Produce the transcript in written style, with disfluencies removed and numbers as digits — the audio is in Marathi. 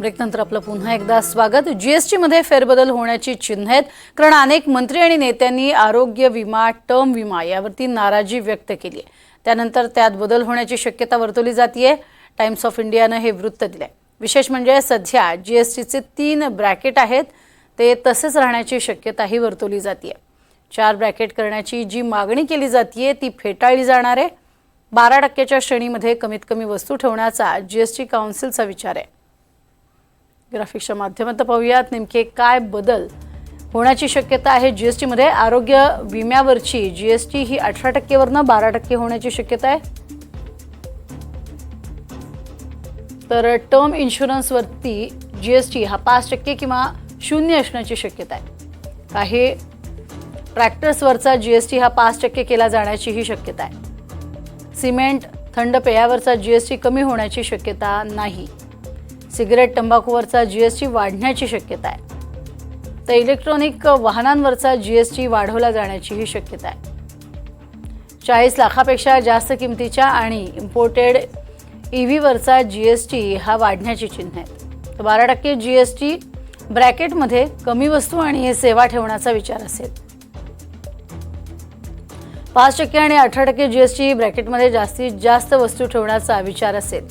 ब्रेकनंतर आपलं पुन्हा एकदा स्वागत। जीएसटी मध्ये फेरबदल होण्याची चिन्ह आहेत, कारण अनेक मंत्री आणि नेत्यांनी आरोग्य विमा, टर्म विमा यावरती नाराजी व्यक्त केली आहे। त्यानंतर त्यात बदल होण्याची शक्यता वर्तवली जाते। टाइम्स ऑफ इंडियाने हे वृत्त दिले। विशेष म्हणजे सध्या जीएसटीचे 3 ब्रॅकेट आहेत, ते तसेच राहण्याची शक्यताही वर्तवली जाते। 4 ब्रॅकेट करण्याची जी मागणी केली जाते ती फेटाळली जाणार आहे। 12% श्रेणीमध्ये कमीत कमी वस्तू ठेवण्याचा जीएसटी काउन्सिलचा विचार आहे। ग्राफिक्सच्या माध्यमातून पाहूयात नेमके काय बदल होण्याची शक्यता आहे। जीएसटी मध्ये आरोग्य विम्यावरची जीएसटी ही 18% वरनं 12% होण्याची शक्यता आहे। तर टर्म इन्शुरन्स वरती जीएसटी हा 5% किंवा 0 असण्याची शक्यता आहे। काही ट्रॅक्टर्स वरचा जीएसटी हा 5% केला जाण्याची ही शक्यता आहे। सिमेंट, थंड पेयावरचा जीएसटी कमी होण्याची शक्यता नाही। सिगरेट, तंबाखूवरचा जीएसटी वाढण्याची शक्यता आहे। तर इलेक्ट्रॉनिक वाहनांवरचा जीएसटी वाढवला जाण्याची ही शक्यता आहे। 40 लाखापेक्षा जास्त किमतीच्या आणि इम्पोर्टेड ईव्हीवरचा जीएसटी हा वाढण्याची चिन्ह आहे। तर 12% जीएसटी ब्रॅकेटमध्ये कमी वस्तू आणि सेवा ठेवण्याचा विचार असेल। 5% आणि 18% जीएसटी ब्रॅकेटमध्ये जास्तीत जास्त वस्तू ठेवण्याचा विचार असेल।